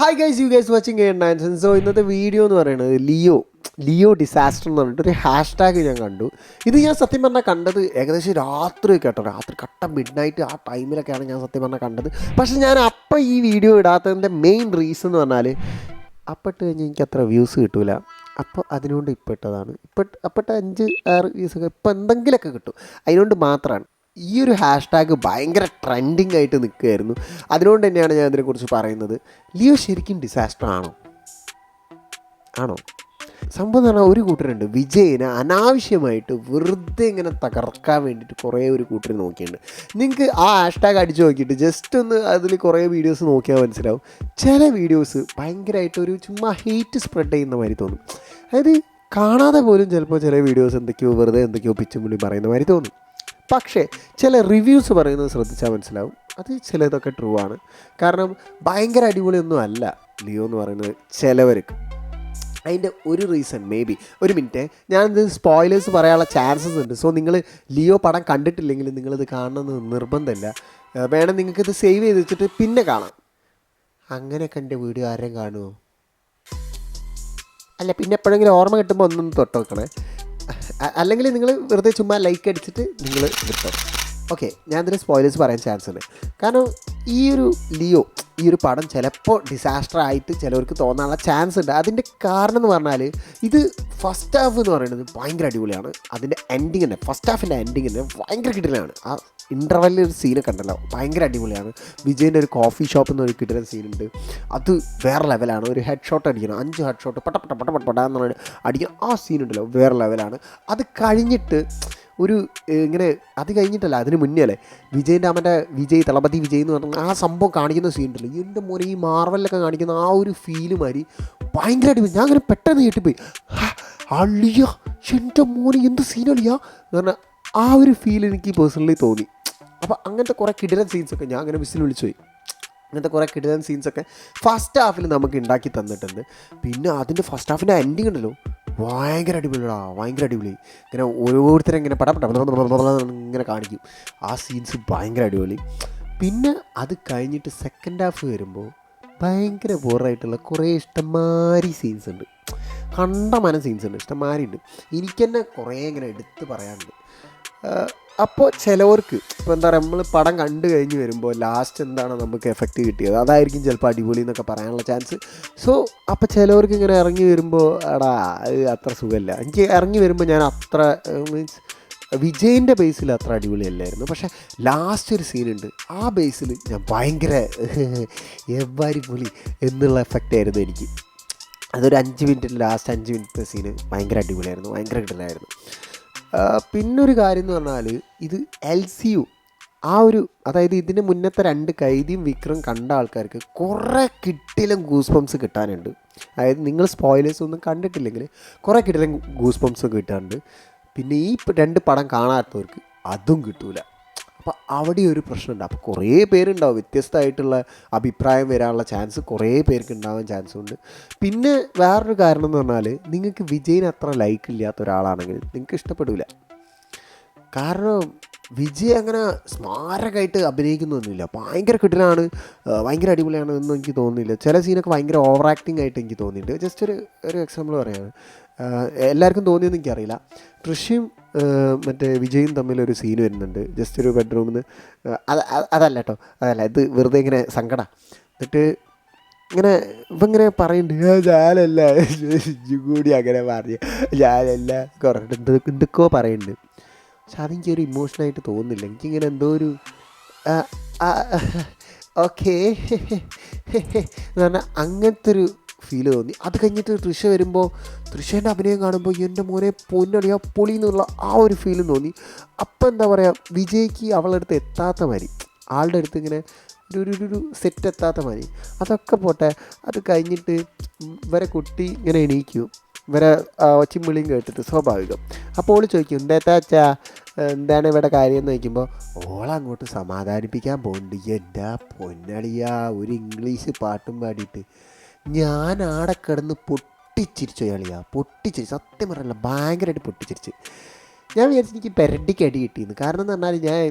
Hi guys, you guys watching A9. So ഇന്നത്തെ video എന്ന് പറയുന്നത് ലിയോ ഡിസാസ്റ്റർ എന്ന് പറഞ്ഞിട്ട് ഒരു #, ഞാൻ കണ്ടു. ഇത് ഞാൻ സത്യം പറഞ്ഞാൽ കണ്ടത് ഏകദേശം രാത്രി കേട്ടോ, രാത്രി കട്ട മിഡ് നൈറ്റ് ആ ടൈമിലൊക്കെയാണ് ഞാൻ സത്യം പറഞ്ഞാൽ കണ്ടത്. പക്ഷേ ഞാൻ അപ്പം ഈ വീഡിയോ ഇടാത്തതിൻ്റെ മെയിൻ റീസൺ എന്ന് പറഞ്ഞാൽ അപ്പിട്ട് കഴിഞ്ഞാൽ എനിക്ക് അത്ര വ്യൂസ് കിട്ടില്ല. അപ്പോൾ അതിനുകൊണ്ട് ഇപ്പോൾ ഇട്ടതാണ്. അപ്പിട്ട് 5-6 വ്യൂസൊക്കെ ഇപ്പോൾ എന്തെങ്കിലുമൊക്കെ കിട്ടും, അതിനുകൊണ്ട് മാത്രമാണ്. ഈ ഒരു #, ഭയങ്കര ട്രെൻഡിങ് ആയിട്ട് നിൽക്കുകയായിരുന്നു. അതുകൊണ്ട് തന്നെയാണ് ഞാൻ ഇതിനെക്കുറിച്ച് പറയുന്നത്. ലിയോ ശരിക്കും ഡിസാസ്റ്റർ ആണോ? സംഭവം എന്ന് പറഞ്ഞാൽ ഒരു കൂട്ടരുണ്ട് വിജയിനെ അനാവശ്യമായിട്ട് വെറുതെ ഇങ്ങനെ തകർക്കാൻ വേണ്ടിയിട്ട് കുറേ ഒരു കൂട്ടർ നോക്കിയിട്ടുണ്ട്. നിങ്ങൾക്ക് ആ #, അടിച്ച് നോക്കിയിട്ട് ജസ്റ്റ് ഒന്ന് അതിൽ കുറേ വീഡിയോസ് നോക്കിയാൽ മനസ്സിലാവും. ചില വീഡിയോസ് ഭയങ്കരമായിട്ട് ഒരു ചുമ്മാ ഹെയ്റ്റ് സ്പ്രെഡ് ചെയ്യുന്ന മാതിരി തോന്നും. അതായത് കാണാതെ പോലും ചിലപ്പോൾ ചില വീഡിയോസ് എന്തൊക്കെയോ പിച്ചും പുള്ളി പറയുന്ന മാതിരി തോന്നും. പക്ഷേ ചില റിവ്യൂസ് പറയുന്നത് ശ്രദ്ധിച്ചാൽ മനസ്സിലാവും, അത് ചിലതൊക്കെ ട്രൂ ആണ്. കാരണം ഭയങ്കര അടിപൊളിയൊന്നും അല്ല ലിയോ എന്ന് പറയുന്നത് ചിലവർക്ക്. അതിൻ്റെ ഒരു റീസൺ ഒരു മിനിറ്റ്, ഞാനിത് സ്പോയിലേഴ്സ് പറയാനുള്ള ചാൻസസ് ഉണ്ട്. സോ നിങ്ങൾ ലിയോ പടം കണ്ടിട്ടില്ലെങ്കിൽ നിങ്ങളിത് കാണണമെന്ന് നിർബന്ധമില്ല. വേണം നിങ്ങൾക്കിത് സേവ് ചെയ്ത് വെച്ചിട്ട് പിന്നെ കാണാം. അങ്ങനെയൊക്കെ എൻ്റെ വീഡിയോ ആരെയും കാണുമോ? അല്ല, പിന്നെ എപ്പോഴെങ്കിലും ഓർമ്മ കിട്ടുമ്പോൾ ഒന്നൊന്ന് തൊട്ട് വെക്കണേ. അല്ലെങ്കിൽ നിങ്ങൾ വെറുതെ ചുമ്മാ ലൈക്ക് അടിച്ചിട്ട് നിങ്ങൾ വിട്ടോ. ഓക്കെ, ഞാൻ ഇതിന് സ്പോയിലേഴ്സ് പറയാൻ ചാൻസ് ഉണ്ട്. കാരണം ഈ ഒരു പടം ചിലപ്പോൾ ഡിസാസ്റ്റർ ആയിട്ട് ചിലവർക്ക് തോന്നാനുള്ള ചാൻസ് ഉണ്ട്. അതിൻ്റെ കാരണം എന്ന് പറഞ്ഞാൽ ഇത് ഫസ്റ്റ് ഹാഫ് എന്ന് പറയുന്നത് ഭയങ്കര അടിപൊളിയാണ്. അതിൻ്റെ എൻഡിങ് തന്നെ, ഫസ്റ്റ് ഹാഫിൻ്റെ എൻഡിങ് തന്നെ ഭയങ്കര കിടിലാണ്. ആ ഇൻ്റർവെല്ലിൽ ഒരു സീനൊക്കെ ഉണ്ടല്ലോ, ഭയങ്കര അടിപൊളിയാണ്. വിജയിൻ്റെ ഒരു കോഫി ഷോപ്പിൽ നിന്ന് ഒരു കിട്ടുന്ന സീനുണ്ട്, അത് വേറെ ലെവലാണ്. ഒരു ഹെഡ് ഷോട്ട് അടിക്കണം, 5 ഹെഡ് ഷോട്ട് പട്ട എന്ന് പറഞ്ഞാൽ അടിക്കണം. ആ സീനുണ്ടല്ലോ വേറെ ലെവലാണ്. അത് കഴിഞ്ഞിട്ട് അത് കഴിഞ്ഞിട്ടല്ല, അതിന് മുന്നേ അല്ലേ തളപതി വിജയ് എന്ന് പറഞ്ഞാൽ ആ സംഭവം കാണിക്കുന്ന സീനുണ്ടല്ലോ, എൻ്റെ മോനെ ഈ മാർവലിലൊക്കെ കാണിക്കുന്ന ആ ഒരു ഫീല് മാതിരി ഭയങ്കര അടിപൊളി. ഞാൻ അങ്ങനെ പെട്ടെന്ന് കേട്ടിപ്പോയി, അളിയ എൻ്റെ മോനെ എന്ത് സീനളിയാ എന്ന് പറഞ്ഞാൽ ആ ഒരു ഫീൽ എനിക്ക് പേഴ്സണലി തോന്നി. അപ്പോൾ അങ്ങനത്തെ കുറേ കിടിലൻ സീൻസൊക്കെ ഞാൻ അങ്ങനെ വിളിച്ചു പോയി. അങ്ങനത്തെ കുറേ കിടിലൻ സീൻസൊക്കെ ഫസ്റ്റ് ഹാഫിൽ നമുക്ക് ഉണ്ടാക്കി തന്നിട്ടുണ്ട്. പിന്നെ അതിൻ്റെ ഫസ്റ്റ് ഹാഫിൻ്റെ എൻഡിങ് ഉണ്ടല്ലോ ഭയങ്കര അടിപൊളി. ഇങ്ങനെ ഓരോരുത്തരും ഇങ്ങനെ ഇങ്ങനെ കാണിക്കും. ആ സീൻസ് ഭയങ്കര അടിപൊളി. പിന്നെ അത് കഴിഞ്ഞിട്ട് സെക്കൻഡ് ഹാഫ് വരുമ്പോൾ ഭയങ്കര ബോറായിട്ടുള്ള കുറേ ഇഷ്ടംമാരി സീൻസ് ഉണ്ട്, കണ്ടമാനം സീൻസ് ഉണ്ട്, ഇഷ്ടംമാരി ഉണ്ട്. എനിക്ക് തന്നെ കുറേ ഇങ്ങനെ എടുത്ത് പറയാനുണ്ട്. അപ്പോൾ ചിലവർക്ക് ഇപ്പോൾ എന്താ പറയുക, നമ്മൾ പടം കണ്ടു കഴിഞ്ഞ് വരുമ്പോൾ ലാസ്റ്റ് എന്താണ് നമുക്ക് എഫക്റ്റ് കിട്ടിയത് അതായിരിക്കും ചിലപ്പോൾ അടിപൊളി എന്നൊക്കെ പറയാനുള്ള ചാൻസ്. സോ അപ്പോൾ ചിലവർക്ക് ഇങ്ങനെ ഇറങ്ങി വരുമ്പോൾ അത് അത്ര സുഖമില്ല. എനിക്ക് ഇറങ്ങി വരുമ്പോൾ ഞാൻ അത്ര മീൻസ് വിജയിൻ്റെ ബേസിൽ അത്ര അടിപൊളിയല്ലായിരുന്നു. പക്ഷേ ലാസ്റ്റ് ഒരു സീനുണ്ട്, ആ ബേസിൽ ഞാൻ ഭയങ്കര എവ്വാരി പൊളി എന്നുള്ള എഫക്റ്റ് ആയിരുന്നു എനിക്ക്. അതൊരു 5 മിനിറ്റ്, ലാസ്റ്റ് 5 മിനിറ്റ് സീന് ഭയങ്കര അടിപൊളിയായിരുന്നു, ഭയങ്കര കിട്ടലായിരുന്നു. പിന്നൊരു കാര്യം എന്ന് പറഞ്ഞാൽ ഇത് LCU അതായത് ഇതിന് മുന്നത്തെ 2 കൈദിയും വിക്രം കണ്ട ആൾക്കാർക്ക് കുറേ കിട്ടിലും ഗൂസ് ബംസ് കിട്ടാനുണ്ട്. അതായത് നിങ്ങൾ സ്പോയിലേഴ്സ് ഒന്നും കണ്ടിട്ടില്ലെങ്കിൽ കുറേ കിട്ടിലും ഗൂസ് ബംസ് കിട്ടാനുണ്ട്. പിന്നെ ഈ 2 പടം കാണാത്തവർക്ക് അതും കിട്ടൂല. അപ്പോൾ അവിടെ ഒരു പ്രശ്നമുണ്ട്. അപ്പോൾ കുറേ പേരുണ്ടാവും, വ്യത്യസ്തമായിട്ടുള്ള അഭിപ്രായം വരാനുള്ള ചാൻസ് കുറേ പേർക്ക് ഉണ്ടാവാൻ ചാൻസ് ഉണ്ട്. പിന്നെ വേറൊരു കാരണം എന്ന് പറഞ്ഞാൽ നിങ്ങൾക്ക് വിജയിന് അത്ര ലൈക്ക് ഇല്ലാത്ത ഒരാളാണെങ്കിൽ നിങ്ങൾക്ക് ഇഷ്ടപ്പെടില്ല. കാരണം വിജയ് അങ്ങനെ സ്മാരകമായിട്ട് അഭിനയിക്കുന്നൊന്നുമില്ല. ഭയങ്കര കിടിലാണ്, ഭയങ്കര അടിപൊളിയാണ് എന്നൊന്നും എനിക്ക് തോന്നുന്നില്ല. ചില സീനൊക്കെ ഭയങ്കര ഓവർ ആക്ടിങ് ആയിട്ട് എനിക്ക് തോന്നിയിട്ടുണ്ട്. ജസ്റ്റ് ഒരു എക്സാമ്പിൾ പറയാണ്, എല്ലാവർക്കും തോന്നിയെന്ന് എനിക്കറിയില്ല. തൃശ്ശിയും മറ്റേ വിജയും തമ്മിലൊരു സീൻ വരുന്നുണ്ട്, ജസ്റ്റ് ഒരു ബെഡ്റൂമിൽ നിന്ന്. അതല്ല ഇത് വെറുതെ ഇങ്ങനെ സങ്കടം. എന്നിട്ട് ഇങ്ങനെ പറയുന്നുണ്ട്, ഞാനല്ല കൂടി അങ്ങനെ പറഞ്ഞു, ഞാനല്ല കുറേ എന്തൊക്കെയോ പറയുന്നുണ്ട്. പക്ഷെ അതെനിക്കൊരു ഇമോഷണലായിട്ട് തോന്നുന്നില്ല. എനിക്കിങ്ങനെ എന്തോ ഒരു ഓക്കേ എന്ന് പറഞ്ഞാൽ അങ്ങനത്തെ ഒരു ഫീല് തോന്നി. അത് കഴിഞ്ഞിട്ട് തൃശ്ശ വരുമ്പോൾ തൃശ്ശേൻ്റെ അഭിനയം കാണുമ്പോൾ എൻ്റെ മോനെ പൊന്നടിയാ പൊളി എന്നുള്ള ആ ഒരു ഫീലും തോന്നി. അപ്പം എന്താ പറയുക, വിജയ്ക്ക് അവളുടെ അടുത്ത് എത്താത്ത മാതിരി, ആളുടെ അടുത്ത് ഇങ്ങനെ ഒരു സെറ്റ് എത്താത്ത മാതിരി. അതൊക്കെ പോട്ടെ. അത് കഴിഞ്ഞിട്ട് ഇവരെ കുട്ടി ഇങ്ങനെ എണീക്കും, ഇവരെ ഒച്ചയും വിളിയും കേട്ടിട്ട് സ്വാഭാവികം. അപ്പോൾ ഓൾ ചോദിക്കും, എന്താച്ചാ എന്താണ് ഇവിടെ കാര്യം എന്ന് ചോദിക്കുമ്പോൾ ഓളങ്ങോട്ട് സമാധാനിപ്പിക്കാൻ പോകുന്നുണ്ട്. എൻ്റെ പൊന്നടിയാ ഒരു ഇംഗ്ലീഷ് പാട്ടും പാടിയിട്ട് ഞാൻ ആടെ കിടന്ന് പൊട്ടിച്ചിരിച്ചു. പൊട്ടിച്ചിരിച്ചു, സത്യം പറയല്ല, ഭയങ്കരമായിട്ട് പൊട്ടിച്ചിരിച്ച്. ഞാൻ വിചാരിച്ചു എനിക്ക് പെരടിക്ക് അടി കിട്ടിയെന്ന്. കാരണം എന്ന് പറഞ്ഞാൽ ഞാൻ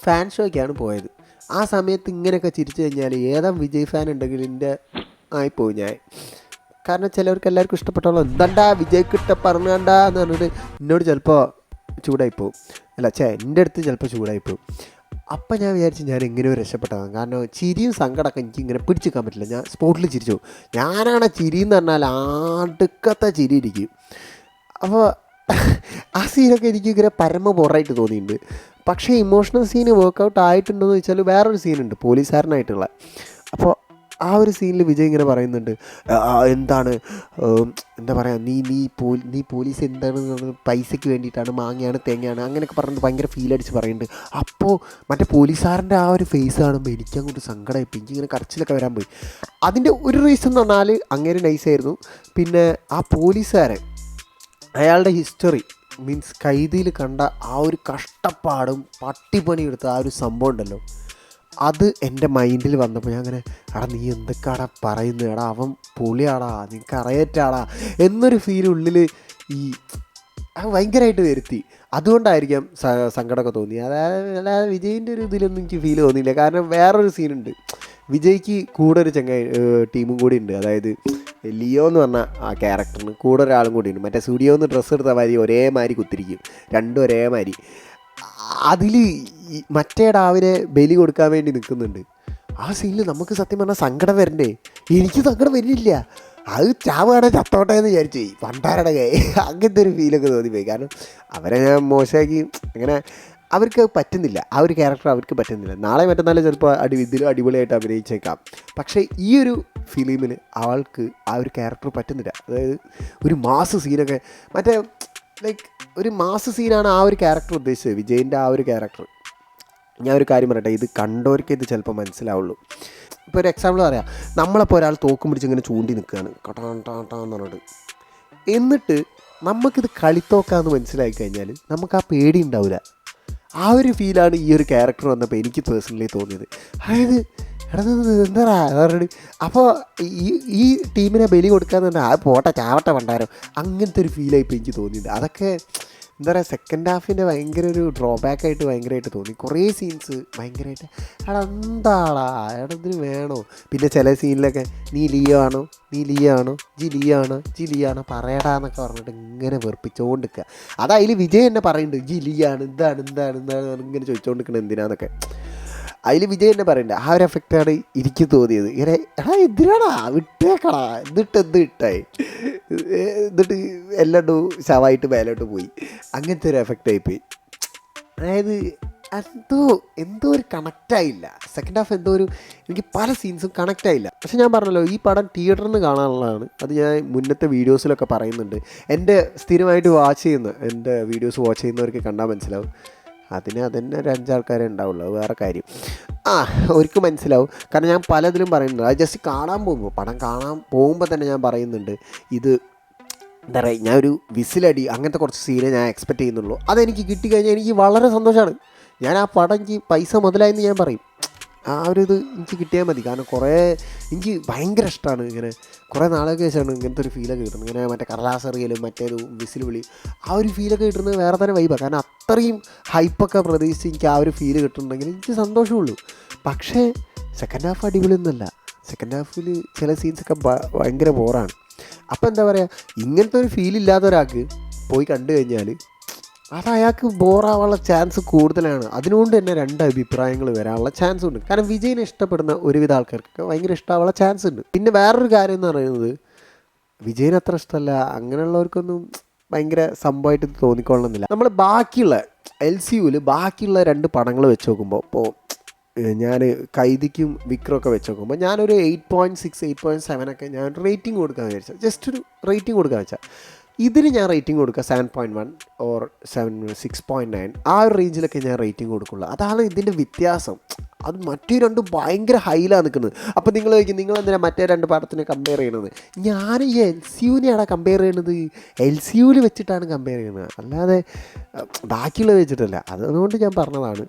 ഫാൻ ഷോയ്ക്കാണ് പോയത്. ആ സമയത്ത് ഇങ്ങനെയൊക്കെ ചിരിച്ചു കഴിഞ്ഞാൽ ഏതാ വിജയ് ഫാൻ ഉണ്ടെങ്കിൽ എൻ്റെ ആയിപ്പോവും ഞാൻ. കാരണം ചിലവർക്ക് എല്ലാവർക്കും ഇഷ്ടപ്പെട്ടോളൂ, എന്താണ്ടാ വിജയ്ക്കിട്ട പറഞ്ഞാണ്ടാന്ന് പറഞ്ഞിട്ട് എന്നോട് ചിലപ്പോൾ ചൂടായിപ്പോവും. അല്ല എൻ്റെ അടുത്ത് ചിലപ്പോൾ ചൂടായിപ്പോവും. അപ്പം ഞാൻ വിചാരിച്ചു ഞാൻ എങ്ങനെയോ രക്ഷപ്പെട്ടതാണ്. കാരണം ചിരിയും സങ്കടമൊക്കെ എനിക്ക് ഇങ്ങനെ പിടിച്ചെടുക്കാൻ പറ്റില്ല. ഞാൻ സ്പോട്ടിൽ ചിരിച്ചു. ഞാനാണ് ചിരിയെന്ന് പറഞ്ഞാൽ അടുക്കത്തെ ചിരി ഇരിക്കും. അപ്പോൾ ആ സീനൊക്കെ എനിക്ക് ഇങ്ങനെ പരമ ബോറായിട്ട് തോന്നിയിട്ടുണ്ട്. പക്ഷേ ഇമോഷണൽ സീന് വർക്കൗട്ട് ആയിട്ടുണ്ടെന്ന് വെച്ചാൽ വേറൊരു സീനുണ്ട് പോലീസുകാരനായിട്ടുള്ള. അപ്പോൾ ആ ഒരു സീനിൽ വിജയ് ഇങ്ങനെ പറയുന്നുണ്ട്, എന്താണ് എന്താ പറയുക, നീ പോലീസ് എന്താണ് പൈസയ്ക്ക് വേണ്ടിയിട്ടാണ്, മാങ്ങയാണ് തേങ്ങയാണ് അങ്ങനെയൊക്കെ പറഞ്ഞിട്ട് ഭയങ്കര ഫീലടിച്ച് പറയുന്നുണ്ട്. അപ്പോൾ മറ്റേ പോലീസുകാരൻ്റെ ആ ഒരു ഫേസ് കാണുമ്പോൾ എനിക്കങ്ങോട്ട് സങ്കടമായിപ്പോയി. എനിക്കിങ്ങനെ കരച്ചിലൊക്കെ വരാൻ പോയി. അതിൻ്റെ ഒരു റീസൺ എന്ന് പറഞ്ഞാൽ അങ്ങേര് നൈസായിരുന്നു. പിന്നെ ആ പോലീസുകാരൻ അയാളുടെ ഹിസ്റ്ററി മീൻസ് കൈദിയിൽ കണ്ട ആ ഒരു കഷ്ടപ്പാടും പട്ടിപ്പണിയെടുത്ത ആ ഒരു സംഭവം ഉണ്ടല്ലോ, അത് എൻ്റെ മൈൻഡിൽ വന്നപ്പോൾ ഞാൻ അങ്ങനെ നീ എന്തൊക്കെയാടാ പറയുന്നത്, അവൻ പൊളിയാടാ, നിനക്ക് അറിയറ്റാടാ എന്നൊരു ഫീൽ ഉള്ളിൽ ഈ ഭയങ്കരമായിട്ട് വരുത്തി. അതുകൊണ്ടായിരിക്കാം സങ്കടമൊക്കെ തോന്നി. അല്ലാതെ വിജയിൻ്റെ ഒരു ഇതിലൊന്നും എനിക്ക് ഫീൽ തോന്നിയില്ല. കാരണം വേറൊരു സീനുണ്ട്, വിജയ്ക്ക് കൂടെ ഒരു ടീമും കൂടി ഉണ്ട്. അതായത് ലിയോ എന്ന് പറഞ്ഞ ആ ക്യാരക്ടറിന് കൂടെ ഒരാളും കൂടി ഉണ്ട്. മറ്റേ സ്റ്റുഡിയോന്ന് ഡ്രസ്സ് എടുത്ത മാതിരി ഒരേമാതിരി കുത്തിരിക്കും, രണ്ടും ഒരേമാതിരി. അതിൽ മറ്റേ ഡാവിനെ ബലി കൊടുക്കാൻ വേണ്ടി നിൽക്കുന്നുണ്ട്. ആ സീനിൽ നമുക്ക് സത്യം പറഞ്ഞാൽ സങ്കടം വരണ്ടേ? എനിക്ക് സങ്കടം വരുന്നില്ല. അത് ചാവാണ് ചത്തോട്ടെ എന്ന് വിചാരിച്ചു പോയി, പണ്ടാരുടെ കൈ അങ്ങനത്തെ ഒരു ഫീലൊക്കെ തോന്നിപ്പോയി. കാരണം അവരെ ഞാൻ മോശമാക്കി അങ്ങനെ അവർക്ക് പറ്റുന്നില്ല, ആ ഒരു ക്യാരക്ടർ അവർക്ക് പറ്റുന്നില്ല. നാളെ മറ്റന്നാൾ ചിലപ്പോൾ ഇതിലും അടിപൊളിയായിട്ട് അഭിനയിച്ചേക്കാം. പക്ഷേ ഈ ഒരു ഫിലിമിൽ അവൾക്ക് ആ ഒരു ക്യാരക്ടർ പറ്റുന്നില്ല. അതായത് ഒരു മാസ് സീനൊക്കെ മറ്റേ ലൈക്ക് ഒരു മാസ് സീനാണ് ആ ഒരു ക്യാരക്ടർ ഉദ്ദേശിച്ചത്, വിജയിൻ്റെ ആ ഒരു ക്യാരക്ടർ. ഞാൻ ഒരു കാര്യം പറയട്ടെ, ഇത് കണ്ടവർക്ക് ഇത് ചിലപ്പോൾ മനസ്സിലാവുള്ളൂ. ഇപ്പോൾ ഒരു എക്സാമ്പിൾ പറയാം, നമ്മളപ്പോൾ ഒരാൾ തോക്കും പിടിച്ച് ഇങ്ങനെ ചൂണ്ടി നിൽക്കുകയാണ് കട്ടാന്ന് പറഞ്ഞിട്ട്, എന്നിട്ട് നമുക്കിത് കളിത്തോക്കാന്ന് മനസ്സിലാക്കി കഴിഞ്ഞാൽ നമുക്ക് ആ പേടി ഉണ്ടാവില്ല. ആ ഒരു ഫീലാണ് ഈ ഒരു ക്യാരക്ടർ വന്നപ്പോൾ എനിക്ക് പേഴ്സണലി തോന്നിയത്. അതായത് എന്താ പറഞ്ഞിട്ട് അപ്പോൾ ഈ ടീമിനെ ബലി കൊടുക്കാന്ന് പറഞ്ഞാൽ അത് പോട്ടെ ചാവട്ടെ പണ്ടാരോ അങ്ങനത്തെ ഒരു ഫീലായിപ്പോൾ എനിക്ക് തോന്നിയത്. അതൊക്കെ എന്താ പറയുക, സെക്കൻഡ് ഹാഫിൻ്റെ ഭയങ്കര ഒരു ഡ്രോബാക്കായിട്ട് ഭയങ്കരമായിട്ട് തോന്നി. കുറേ സീൻസ് ഭയങ്കരമായിട്ട് എന്താടാ ഇതിന് വേണോ. പിന്നെ ചില സീനിലൊക്കെ നീ ലിയോ ആണോ ജി ലിയോ ആണോ പറയടാന്നൊക്കെ പറഞ്ഞിട്ട് ഇങ്ങനെ വെറുപ്പിച്ചുകൊണ്ടിരിക്കുക. അതിൽ വിജയ് എന്നെ പറയുന്നുണ്ട് ജി ലിയാണ് എന്താണ് ഇങ്ങനെ ചോദിച്ചുകൊണ്ടിരിക്കുന്നത് എന്തിനാന്നൊക്കെ. അതിൽ വിജയ് എന്നെ പറയുന്നുണ്ട്. ആ ഒരു എഫക്റ്റാണ് എനിക്ക് തോന്നിയത്. ഇങ്ങനെ എന്തിനാടാ വിട്ടേക്കടാ എന്നിട്ട് ഇട്ടായി എന്നിട്ട് എല്ലാം ശവമായിട്ട് മേലോട്ട് പോയി, അങ്ങനത്തെ ഒരു എഫക്റ്റായിപ്പോയി. അതായത് എന്തോ ഒരു കണക്റ്റായില്ല. സെക്കൻഡ് ഹാഫ് എനിക്ക് പല സീൻസും കണക്റ്റായില്ല. പക്ഷെ ഞാൻ പറഞ്ഞല്ലോ, ഈ പടം തിയേറ്ററിൽ നിന്ന് കാണാനുള്ളതാണ്. അത് ഞാൻ മുന്നത്തെ വീഡിയോസിലൊക്കെ പറയുന്നുണ്ട്. എൻ്റെ സ്ഥിരമായിട്ട് എൻ്റെ വീഡിയോസ് വാച്ച് ചെയ്യുന്നവർക്ക് കണ്ടാൽ മനസ്സിലാവും. അതിന് ഒരു 5 ആൾക്കാരേ ഉണ്ടാവുള്ളൂ, അത് വേറെ കാര്യം. അവർക്ക് മനസ്സിലാവും. കാരണം ഞാൻ പലതിലും പറയുന്നുണ്ട്. അത് ജസ്റ്റ് പടം കാണാൻ പോകുമ്പോൾ തന്നെ ഞാൻ പറയുന്നുണ്ട്, ഇത് എന്താ പറയുക, ഞാൻ ഒരു വിസിലടി അങ്ങനത്തെ കുറച്ച് സീനെ ഞാൻ എക്സ്പെക്റ്റ് ചെയ്യുന്നുള്ളൂ. അതെനിക്ക് കിട്ടിക്കഴിഞ്ഞാൽ എനിക്ക് വളരെ സന്തോഷമാണ്. ഞാൻ ആ പടം എനിക്ക് പൈസ മുതലായെന്ന് ഞാൻ പറയും. ആ ഒരു ഇത് എനിക്ക് കിട്ടിയാൽ മതി. കാരണം എനിക്ക് ഭയങ്കര ഇഷ്ടമാണ് ഇങ്ങനെ കുറേ നാളൊക്കെ ശേഷമാണ് ഇങ്ങനത്തെ ഒരു ഫീലൊക്കെ കിട്ടുന്നത്. ഇങ്ങനെ മറ്റേ കടലാസറിയലും മറ്റേത് വിസിൽ വിളി ആ ഒരു ഫീലൊക്കെ കിട്ടുന്നത് വേറെ തന്നെ വൈബാണ്. കാരണം അത്രയും ഹൈപ്പൊക്കെ പ്രതീക്ഷിച്ച് എനിക്ക് ആ ഒരു ഫീല് കിട്ടുന്നുണ്ടെങ്കിൽ എനിക്ക് സന്തോഷമുള്ളൂ. പക്ഷേ സെക്കൻഡ് ഹാഫ് അടിപൊളിയൊന്നുമല്ല. സെക്കൻഡ് ഹാഫിൽ ചില സീൻസൊക്കെ ഭയങ്കര ബോറാണ്. അപ്പോൾ എന്താ പറയുക, ഇങ്ങനത്തെ ഒരു ഫീലില്ലാത്ത ഒരാൾക്ക് പോയി കണ്ടു കഴിഞ്ഞാൽ അത് അയാൾക്ക് ബോറാവാനുള്ള ചാൻസ് കൂടുതലാണ്. അതുകൊണ്ട് തന്നെ 2 അഭിപ്രായങ്ങൾ വരാനുള്ള ചാൻസ് ഉണ്ട്. കാരണം വിജയിനെ ഇഷ്ടപ്പെടുന്ന ഒരുവിധ ആൾക്കാർക്കൊക്കെ ഭയങ്കര ഇഷ്ടമാവാനുള്ള ചാൻസ് ഉണ്ട്. പിന്നെ വേറൊരു കാര്യം എന്ന് പറയുന്നത്, വിജയിന് അത്ര ഇഷ്ടമല്ല അങ്ങനെയുള്ളവർക്കൊന്നും ഭയങ്കര സംഭവമായിട്ട് തോന്നിക്കൊള്ളുന്നില്ല. നമ്മൾ ബാക്കിയുള്ള LCUവിൽ ബാക്കിയുള്ള 2 പടങ്ങൾ വെച്ച് നോക്കുമ്പോൾ, ഇപ്പോൾ ഞാൻ കൈദിക്കും വിക്രമൊക്കെ വെച്ച് നോക്കുമ്പോൾ ഞാനൊരു 8.6 8.7 ഒക്കെ ഞാൻ റേറ്റിംഗ് കൊടുക്കാൻ വിചാരിച്ചാൽ, ജസ്റ്റ് ഒരു റേറ്റിംഗ് കൊടുക്കാൻ വെച്ചാൽ, ഇതിന് ഞാൻ റേറ്റിംഗ് കൊടുക്കുക 7.1 ഓർ 6.9 ആ ഒരു റേഞ്ചിലൊക്കെ ഞാൻ റേറ്റിംഗ് കൊടുക്കുള്ളൂ. അതാണ് ഇതിൻ്റെ വ്യത്യാസം. അത് മറ്റേ 2 ഭയങ്കര ഹൈലാണ് നിൽക്കുന്നത്. അപ്പോൾ നിങ്ങൾ ചോദിക്കും, നിങ്ങൾ എന്തിനാണ് മറ്റേ 2 പടത്തിനെ കമ്പയർ ചെയ്യണത്? ഞാൻ ഈ LCUവിനെയാണ് കമ്പയർ ചെയ്യണത്. LCUവിൽ വെച്ചിട്ടാണ് കമ്പയർ ചെയ്യുന്നത്, അല്ലാതെ ബാക്കിയുള്ളത് വെച്ചിട്ടല്ല. അതുകൊണ്ട് ഞാൻ പറഞ്ഞതാണ്,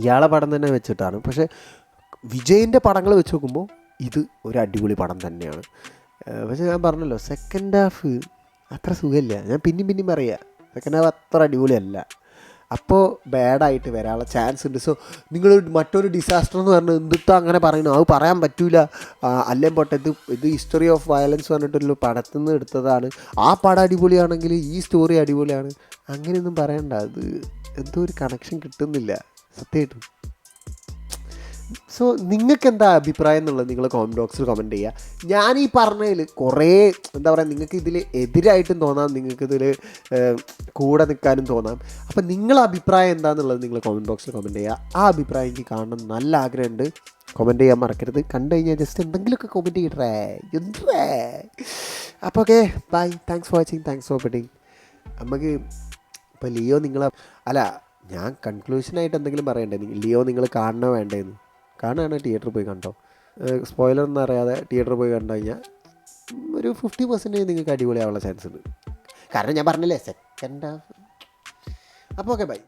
ഇയാളെ പടം തന്നെ വെച്ചിട്ടാണ്. പക്ഷേ വിജയിൻ്റെ പടങ്ങൾ വെച്ച് നോക്കുമ്പോൾ ഇത് ഒരു അടിപൊളി പടം തന്നെയാണ്. പക്ഷേ ഞാൻ പറഞ്ഞല്ലോ, സെക്കൻഡ് ഹാഫ് അത്ര സുഖമില്ല. ഞാൻ പിന്നെയും പറയാം, സെക്കൻഡ് ഹാഫ് അത്ര അടിപൊളിയല്ല. അപ്പോൾ ബാഡായിട്ട് വരാനുള്ള ചാൻസ് ഉണ്ട്. സോ നിങ്ങൾ മറ്റൊരു ഡിസാസ്റ്റർ എന്ന് പറഞ്ഞാൽ എന്തിട്ടോ അങ്ങനെ പറയുന്നു, അത് പറയാൻ പറ്റൂല. അല്ലെങ്കിൽ പോട്ടെ, ഇത് ഹിസ്റ്ററി ഓഫ് വയലൻസ് പറഞ്ഞിട്ടൊരു പടത്തിൽ നിന്ന് എടുത്തതാണ്, ആ പടം അടിപൊളിയാണെങ്കിൽ ഈ സ്റ്റോറി അടിപൊളിയാണ്, അങ്ങനെയൊന്നും പറയണ്ട. അത് എന്തോ ഒരു കണക്ഷൻ കിട്ടുന്നില്ല സത്യമായിട്ടും. സോ നിങ്ങൾക്ക് എന്താ അഭിപ്രായം എന്നുള്ളത് നിങ്ങൾ കോമൻറ്റ് ബോക്സിൽ കമൻറ്റ് ചെയ്യുക. ഞാൻ ഈ പറഞ്ഞതിൽ കുറേ എന്താ പറയുക, നിങ്ങൾക്ക് ഇതിൽ എതിരായിട്ടും തോന്നാം, നിങ്ങൾക്കിതിൽ കൂടെ നിൽക്കാനും തോന്നാം. അപ്പം നിങ്ങളെ അഭിപ്രായം എന്താണെന്നുള്ളത് നിങ്ങൾ കോമൻറ്റ് ബോക്സിൽ കമൻറ്റ് ചെയ്യുക. ആ അഭിപ്രായം എനിക്ക് കാണണം നല്ല ആഗ്രഹമുണ്ട്. കമൻറ്റ് ചെയ്യാൻ മറക്കരുത്. കണ്ടു കഴിഞ്ഞാൽ ജസ്റ്റ് എന്തെങ്കിലുമൊക്കെ കമൻറ്റ് ചെയ്യട്ടെ എന്തേ. അപ്പോൾ okay, bye. Thanks for watching, thanks for petting. നമുക്ക് ഇപ്പോൾ ലിയോ അല്ല, ഞാൻ കൺക്ലൂഷനായിട്ട് എന്തെങ്കിലും പറയണ്ടേ? ലിയോ നിങ്ങൾ കാണണോ വേണ്ടേന്ന്? കാണുകയാണെങ്കിൽ തിയേറ്ററിൽ പോയി കണ്ടോ. സ്പോയിലർ ഒന്നും അറിയാതെ തിയേറ്ററിൽ പോയി കണ്ടു കഴിഞ്ഞാൽ ഒരു 50% നിങ്ങൾക്ക് അടിപൊളിയാവാനുള്ള ചാൻസ് ഉണ്ട്. കാരണം ഞാൻ പറഞ്ഞില്ലേ, സെക്കൻഡ് ഹാഫ്. അപ്പോൾ ഓക്കെ, ബൈ.